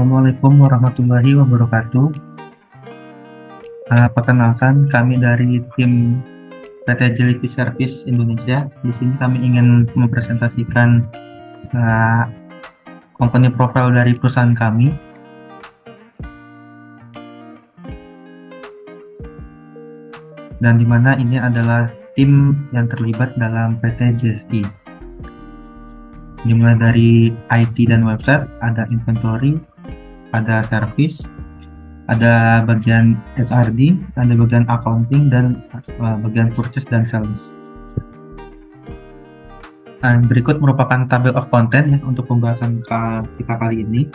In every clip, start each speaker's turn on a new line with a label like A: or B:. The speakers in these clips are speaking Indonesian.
A: Assalamualaikum warahmatullahi wabarakatuh. Perkenalkan, kami dari tim PT Jellyfish Service Indonesia. Di sini kami ingin mempresentasikan company profile dari perusahaan kami. Dan di mana ini adalah tim yang terlibat dalam PT JSI. Dimulai dari IT dan website, ada inventory, ada service, ada bagian HRD, ada bagian accounting, dan bagian purchase dan sales. Berikut merupakan table of content ya, untuk pembahasan kita kali ini.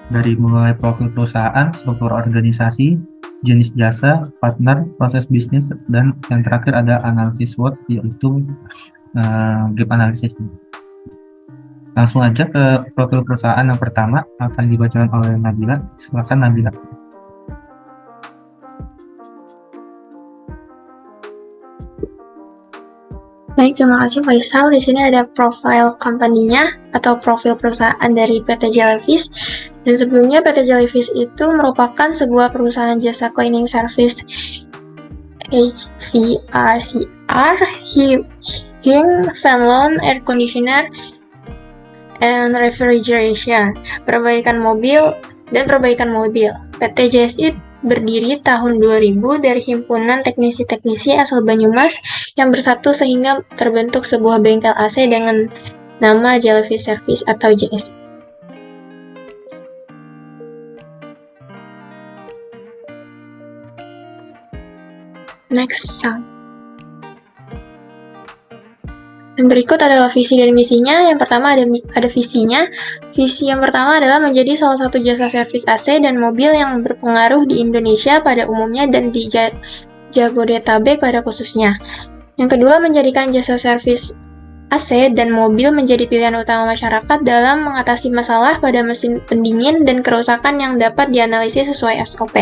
A: Dari mulai profil perusahaan, struktur organisasi, jenis jasa, partner, proses bisnis, dan yang terakhir ada analisis SWOT, yaitu gap analysis. Langsung aja ke profil perusahaan yang pertama, akan dibacakan oleh Nabila. Silakan Nabila.
B: Baik, terima kasih Faisal. Di sini ada profil company-nya atau profil perusahaan dari PT Jellyfish. Dan sebelumnya PT Jellyfish itu merupakan sebuah perusahaan jasa cleaning service HVACR, heating, fan lawn, air conditioner, and refrigeration, perbaikan mobil, dan perbaikan mobil. PT JSI berdiri tahun 2000 dari himpunan teknisi-teknisi asal Banyumas yang bersatu sehingga terbentuk sebuah bengkel AC dengan nama Jellyfish Service atau JSI. Next slide. Dan berikut adalah visi dan misinya. Yang pertama ada visinya. Visi yang pertama adalah menjadi salah satu jasa servis AC dan mobil yang berpengaruh di Indonesia pada umumnya dan di Jabodetabek pada khususnya. Yang kedua, menjadikan jasa servis AC dan mobil menjadi pilihan utama masyarakat dalam mengatasi masalah pada mesin pendingin dan kerusakan yang dapat dianalisis sesuai SOP.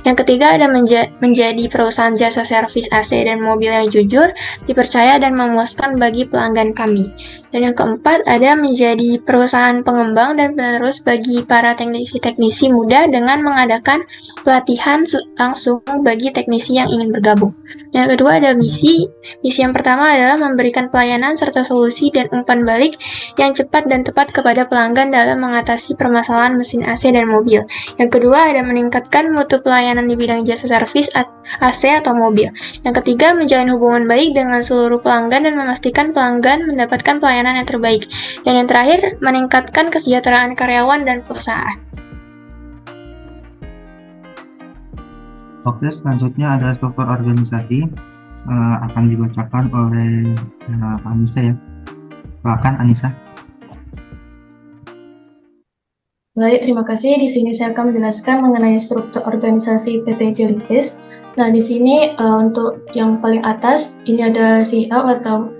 B: Yang ketiga ada menjadi perusahaan jasa servis AC dan mobil yang jujur, dipercaya dan memuaskan bagi pelanggan kami. Dan yang keempat ada menjadi perusahaan pengembang dan penerus bagi para teknisi-teknisi muda dengan mengadakan pelatihan langsung bagi teknisi yang ingin bergabung. Yang kedua ada misi. Misi yang pertama adalah memberikan pelayanan serta solusi dan umpan balik yang cepat dan tepat kepada pelanggan dalam mengatasi permasalahan mesin AC dan mobil. Yang kedua ada meningkatkan mutu pelayanan di bidang jasa servis AC atau mobil. Yang ketiga menjalin hubungan baik dengan seluruh pelanggan dan memastikan pelanggan mendapatkan pelayanan yang terbaik. Dan yang terakhir meningkatkan kesejahteraan karyawan dan perusahaan.
A: Oke, selanjutnya ada struktur organisasi. Akan dibacakan oleh Anissa ya. Silakan Anissa.
C: Baik, terima kasih. Di sini saya akan menjelaskan mengenai struktur organisasi PT Jellyfish. Nah, di sini untuk yang paling atas ini ada CEO atau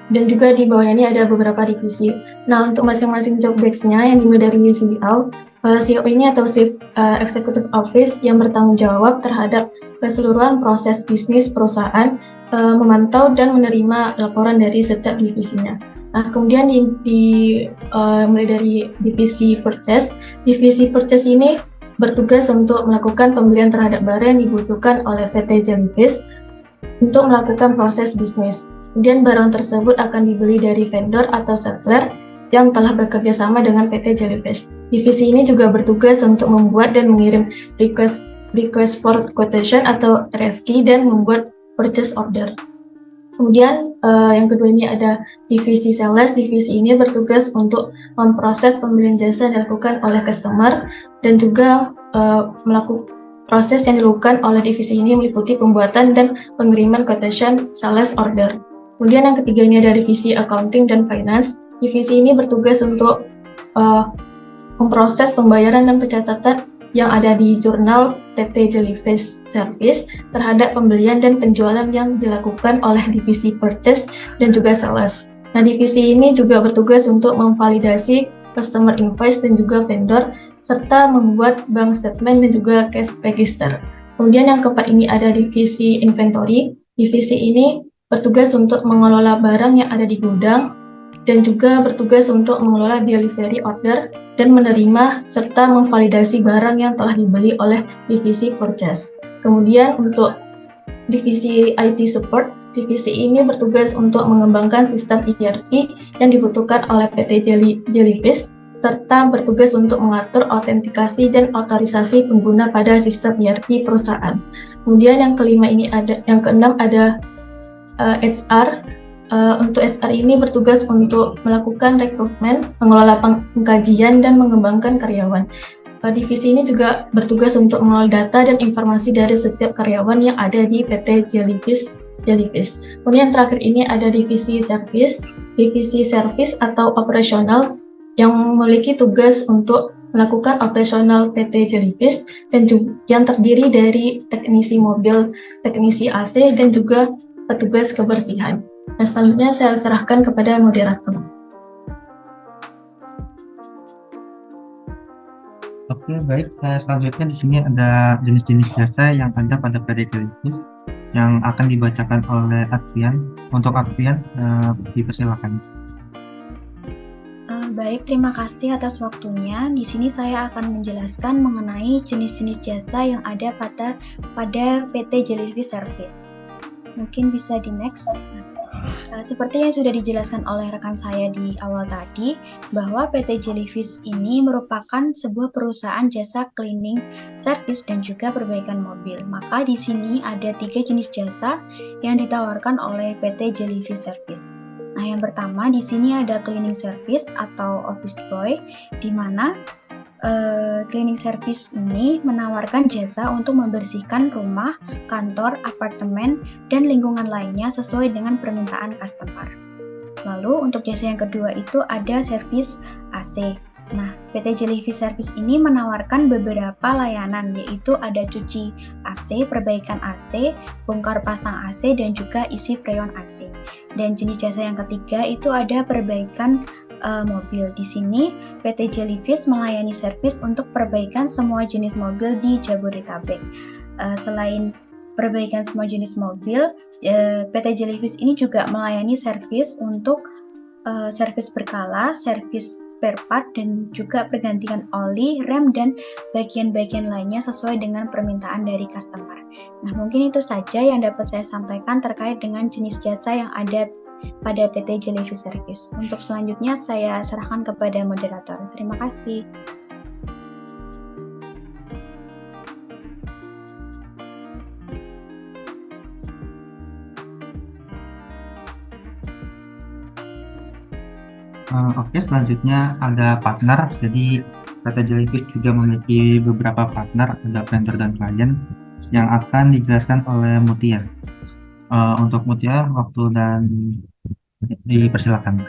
C: dan juga di bawah ini ada beberapa divisi. Nah, untuk masing-masing job desk-nya yang dimulai dari CEO, CEO ini atau Chief Executive Office yang bertanggung jawab terhadap keseluruhan proses bisnis perusahaan, memantau dan menerima laporan dari setiap divisinya. Nah, kemudian mulai dari divisi purchase. Divisi purchase ini bertugas untuk melakukan pembelian terhadap barang yang dibutuhkan oleh PT Jellyfish untuk melakukan proses bisnis. Kemudian barang tersebut akan dibeli dari vendor atau supplier yang telah bekerja sama dengan PT Jellyfish. Divisi ini juga bertugas untuk membuat dan mengirim request for quotation atau RFQ dan membuat purchase order. Kemudian yang kedua ini ada divisi sales. Divisi ini bertugas untuk memproses pembelian jasa yang dilakukan oleh customer dan juga melakukan proses yang dilakukan oleh divisi ini meliputi pembuatan dan pengiriman quotation sales order. Kemudian yang ketiga ini ada divisi accounting dan finance. Divisi ini bertugas untuk memproses pembayaran dan pencatatan yang ada di jurnal PT Jellyfish Service terhadap pembelian dan penjualan yang dilakukan oleh divisi purchase dan juga sales. Nah, divisi ini juga bertugas untuk memvalidasi customer invoice dan juga vendor, serta membuat bank statement dan juga cash register. Kemudian yang keempat ini ada divisi inventory. Divisi ini bertugas untuk mengelola barang yang ada di gudang, dan juga bertugas untuk mengelola delivery order dan menerima serta memvalidasi barang yang telah dibeli oleh divisi purchase. Kemudian untuk divisi IT support, divisi ini bertugas untuk mengembangkan sistem ERP yang dibutuhkan oleh PT Jellyfish serta bertugas untuk mengatur autentikasi dan otorisasi pengguna pada sistem ERP perusahaan. Kemudian yang keenam ada HR. Untuk HR ini bertugas untuk melakukan rekrutmen, mengelola pengkajian, dan mengembangkan karyawan. Divisi ini juga bertugas untuk mengelola data dan informasi dari setiap karyawan yang ada di PT Jellyfish. Kemudian terakhir ini ada divisi service atau operasional yang memiliki tugas untuk melakukan operasional PT Jellyfish dan juga yang terdiri dari teknisi mobil, teknisi AC, dan juga petugas kebersihan. Nah, selanjutnya saya serahkan kepada moderator.
A: Oke, baik. Selanjutnya di sini ada jenis-jenis jasa yang ada pada PT Jellyfish yang akan dibacakan oleh Advian. Untuk Advian, dipersilakan.
D: Baik, terima kasih atas waktunya. Di sini saya akan menjelaskan mengenai jenis-jenis jasa yang ada pada PT Jellyfish Service. Mungkin bisa di next. Seperti yang sudah dijelaskan oleh rekan saya di awal tadi, bahwa PT Jellyfish ini merupakan sebuah perusahaan jasa cleaning service dan juga perbaikan mobil. Maka di sini ada 3 jenis jasa yang ditawarkan oleh PT Jellyfish Service. Nah, yang pertama di sini ada cleaning service atau office boy, di mana cleaning service ini menawarkan jasa untuk membersihkan rumah, kantor, apartemen, dan lingkungan lainnya sesuai dengan permintaan customer. Lalu untuk jasa yang kedua itu ada service AC. Nah, PT Jellyfish Service ini menawarkan beberapa layanan, yaitu ada cuci AC, perbaikan AC, bongkar pasang AC, dan juga isi freon AC. Dan jenis jasa yang ketiga itu ada perbaikan mobil. Di sini PT Jellyfish melayani servis untuk perbaikan semua jenis mobil di Jabodetabek. Selain perbaikan semua jenis mobil, PT Jellyfish ini juga melayani servis untuk servis berkala, servis spare part, dan juga pergantian oli, rem, dan bagian-bagian lainnya sesuai dengan permintaan dari customer. Nah, mungkin itu saja yang dapat saya sampaikan terkait dengan jenis jasa yang ada pada PT Jellyfish Service. Untuk selanjutnya saya serahkan kepada moderator. Terima kasih.
A: Oke, selanjutnya ada partner. Jadi PT Jellyfish juga memiliki beberapa partner, ada vendor dan klien yang akan dijelaskan oleh Mutia. Untuk Mutia, waktu dan dipersilakan.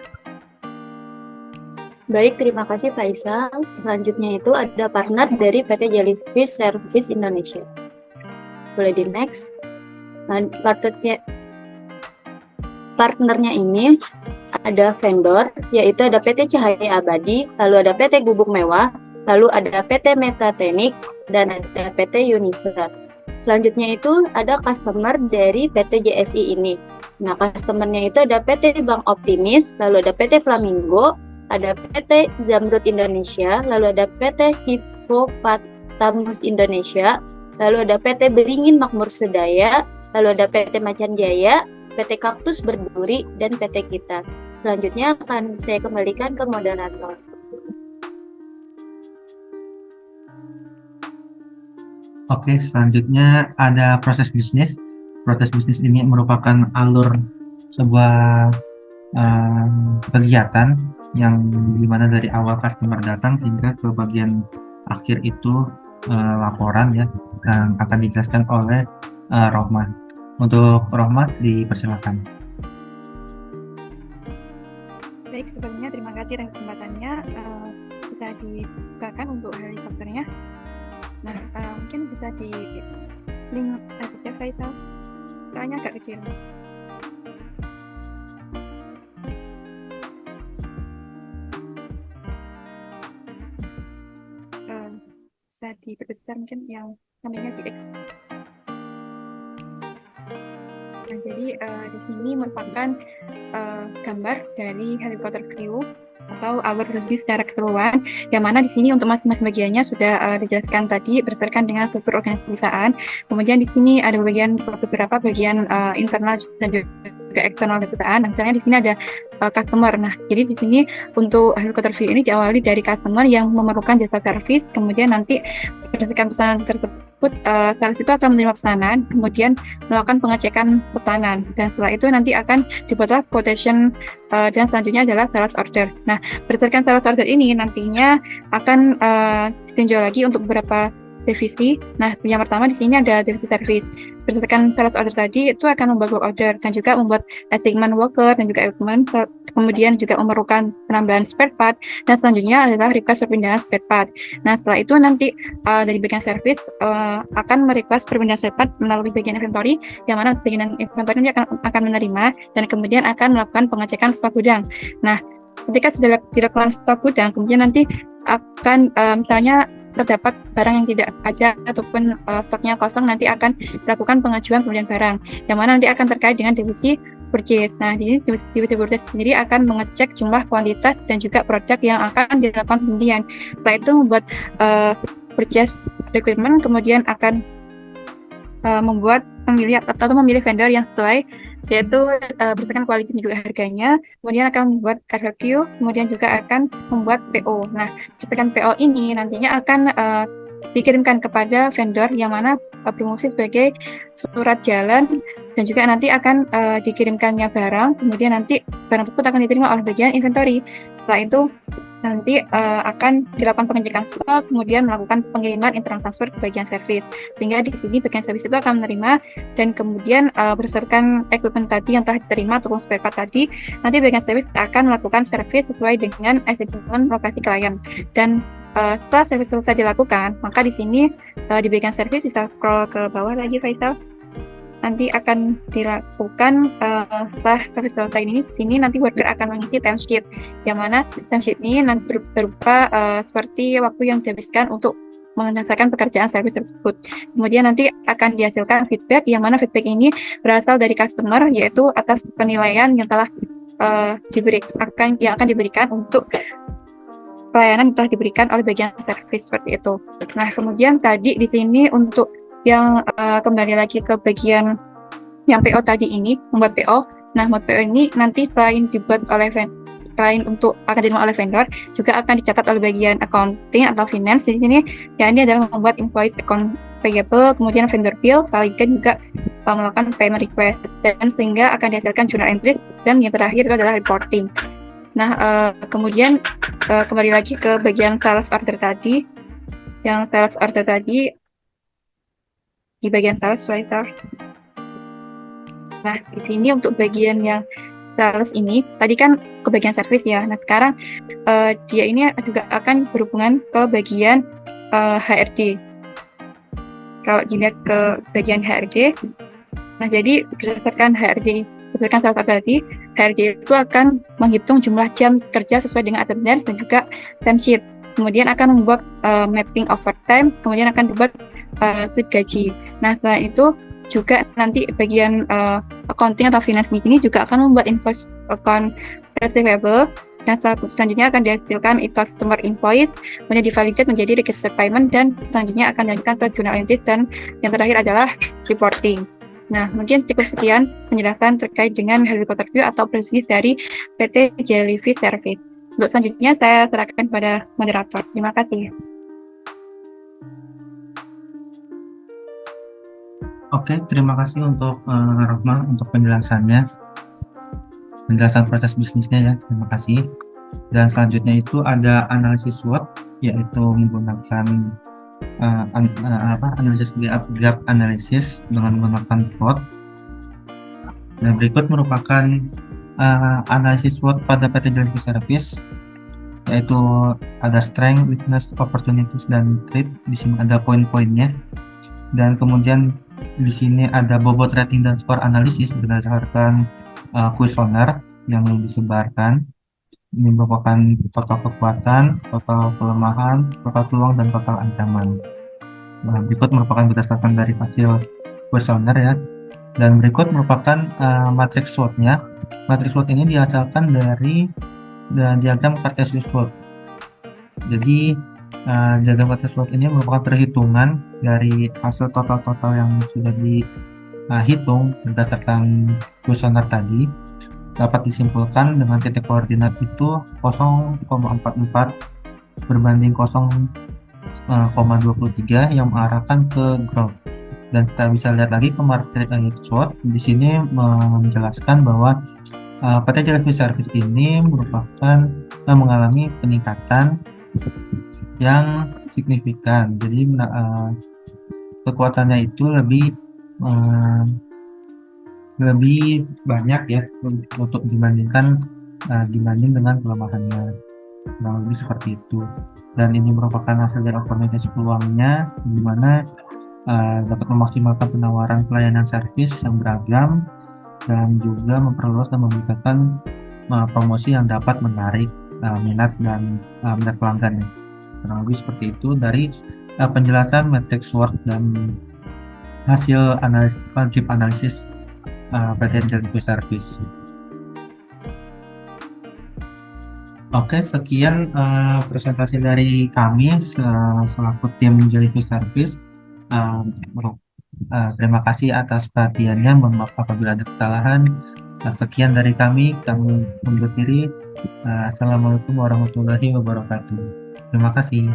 E: Baik, terima kasih Faisal. Selanjutnya itu ada partner dari PT Jellyfish Service Indonesia. Boleh di next. Nah, partnernya ini ada vendor, yaitu ada PT Cahaya Abadi, lalu ada PT Gubuk Mewah, lalu ada PT Metateknik, dan ada PT Unisa. Selanjutnya itu ada customer dari PT JSI ini. Nah, customernya itu ada PT Bank Optimis, lalu ada PT Flamingo, ada PT Zamrud Indonesia, lalu ada PT Hippopotamus Indonesia, lalu ada PT Beringin Makmur Sedaya, lalu ada PT Macan Jaya, PT Kaktus Berduri, dan PT Kita. Selanjutnya akan saya kembalikan ke moderator.
A: Oke, selanjutnya ada proses bisnis. Proses bisnis ini merupakan alur sebuah kegiatan yang dimana dari awal customer datang hingga ke bagian akhir itu laporan ya, yang akan dijelaskan oleh Rohman. Untuk Rohman dipersilakan.
F: Baik, sebelumnya terima kasih atas kesempatannya. Bisa dibukakan untuk helikopternya. Nah, mungkin bisa di link aja Faisal. Soalnya agak kecil. Bisa diperbesar mungkin yang namanya di X. Nah, jadi Jadi di sini merupakan gambar dari helikopter view atau alur review secara keseluruhan, yang mana di sini untuk masing-masing bagiannya sudah dijelaskan tadi berdasarkan dengan struktur organisasi perusahaan. Kemudian di sini ada beberapa bagian internal dan juga eksternal dari perusahaan. Nah, misalnya di sini ada customer. Nah, jadi di sini untuk helikopter view ini diawali dari customer yang memerlukan jasa servis, kemudian nanti berdasarkan pesanan tersebut, sales itu akan menerima pesanan, kemudian melakukan pengecekan pesanan, dan setelah itu nanti akan dibuatlah quotation, dan selanjutnya adalah sales order. Nah, berdasarkan sales order ini nantinya akan ditinjau lagi untuk beberapa divisi. Nah, yang pertama di sini ada divisi service. Berdasarkan sales order tadi itu akan membuat work order dan juga membuat assignment worker dan juga equipment, kemudian juga memerlukan penambahan spare part, dan selanjutnya adalah request perpindahan spare part. Nah, setelah itu nanti dari bagian service akan merequest perpindahan spare part melalui bagian inventory, yang mana bagian inventory ini akan menerima dan kemudian akan melakukan pengecekan stok gudang. Nah, ketika sudah dilakukan stok gudang, kemudian nanti akan misalnya terdapat barang yang tidak ada ataupun stoknya kosong, nanti akan dilakukan pengajuan pembelian barang, yang mana nanti akan terkait dengan divisi purchase. Nah, di divisi purchase sendiri akan mengecek jumlah, kuantitas, dan juga produk yang akan dilakukan pembelian. Setelah itu membuat purchase requirement, kemudian akan membuat memilih vendor yang sesuai, yaitu berdasarkan kualitas dan juga harganya, kemudian akan membuat RFQ, kemudian juga akan membuat PO. Nah, berdasarkan PO ini nantinya akan dikirimkan kepada vendor yang mana berfungsi sebagai surat jalan, dan juga nanti akan dikirimkannya barang, kemudian nanti barang tersebut akan diterima oleh bagian inventory. Setelah itu nanti akan dilakukan pengecekan stok, kemudian melakukan pengiriman internal transfer ke bagian service. Sehingga di sini bagian service itu akan menerima, dan kemudian berdasarkan equipment tadi yang telah diterima ataupun spare part tadi, nanti bagian service akan melakukan service sesuai dengan assignment lokasi klien. Dan setelah service selesai dilakukan, maka di sini di bagian service bisa scroll ke bawah lagi, Faisal. Nanti akan dilakukan setelah service selesai ini, di sini nanti worker akan mengisi timesheet, yang mana timesheet ini nanti berupa seperti waktu yang dihabiskan untuk menyelesaikan pekerjaan service tersebut. Kemudian nanti akan dihasilkan feedback, yang mana feedback ini berasal dari customer, yaitu atas penilaian yang telah yang akan diberikan untuk pelayanan yang telah diberikan oleh bagian service seperti itu. Nah, kemudian tadi di sini untuk yang kembali lagi ke bagian yang PO tadi ini, membuat PO. Nah, membuat PO ini nanti selain dibuat oleh selain untuk akan diterima oleh vendor, juga akan dicatat oleh bagian accounting atau finance. Di sini yang ini adalah membuat invoice account payable, kemudian vendor bill, validate, juga melakukan payment request, dan sehingga akan dihasilkan journal entry, dan yang terakhir itu adalah reporting. Nah, kemudian kembali lagi ke bagian sales order tadi. Yang sales order tadi di bagian sales, Nah, di sini untuk bagian yang sales ini, tadi kan ke bagian service ya. Nah, sekarang dia ini juga akan berhubungan ke bagian HRD. Kalau dilihat ke bagian HRD, nah jadi berdasarkan sales order tadi, HRD itu akan menghitung jumlah jam kerja sesuai dengan attendance dan juga timesheet. Kemudian akan membuat mapping overtime, kemudian akan dibuat slip gaji. Nah, setelah itu juga nanti bagian accounting atau finance ini juga akan membuat invoice account receivable, dan selanjutnya akan dihasilkan customer invoice, kemudian divalidate menjadi register payment, dan selanjutnya akan dilanjutkan ke journal entries, dan yang terakhir adalah reporting. Nah, mungkin cukup sekian penjelasan terkait dengan helikopter view atau bisnis dari PT Jellyfish Service. Untuk selanjutnya saya serahkan pada moderator. Terima kasih.
A: Oke, terima kasih untuk Rahma untuk penjelasannya, penjelasan proses bisnisnya ya. Terima kasih. Dan selanjutnya itu ada analisis SWOT, yaitu menggunakan analisis gap analisis dengan menggunakan SWOT. Dan berikut merupakan analisis SWOT pada PT Jellyfish Service, yaitu ada strength, weakness, opportunities, dan threat. Di sini ada poin-poinnya, dan kemudian di sini ada bobot rating dan skor analisis berdasarkan kuesioner yang disebarkan. Ini merupakan total kekuatan, total kelemahan, total peluang, dan total ancaman. Nah, berikut merupakan berdasarkan dari hasil kuesioner ya. Dan berikut merupakan matriks SWOT-nya. Matriks SWOT ini dihasilkan dari diagram Cartesius SWOT. Jadi diagram Cartesius SWOT ini merupakan perhitungan dari hasil total-total yang sudah dihitung berdasarkan kuesioner tadi, dapat disimpulkan dengan titik koordinat itu 0,44 berbanding 0,23 yang mengarahkan ke ground. Dan kita bisa lihat lagi ke matriks SWOT di sini menjelaskan bahwa PT Jellyfish Service ini merupakan mengalami peningkatan yang signifikan. Jadi kekuatannya itu lebih banyak ya untuk dibanding dengan kelemahannya. Kurang lebih seperti itu. Dan ini merupakan hasil dari optimalisasi peluangnya, di mana dapat memaksimalkan penawaran pelayanan servis yang beragam dan juga memperluas dan memberikan promosi yang dapat menarik minat pelanggan. Kurang lebih seperti itu dari penjelasan matriks SWOT dan hasil analisis PT Jellyfish Service. Oke, sekian presentasi dari kami selaku tim Jellyfish Service. Terima kasih atas perhatiannya. Mohon maaf apabila ada kesalahan. Sekian dari kami undur diri. Assalamualaikum warahmatullahi wabarakatuh. Terima kasih.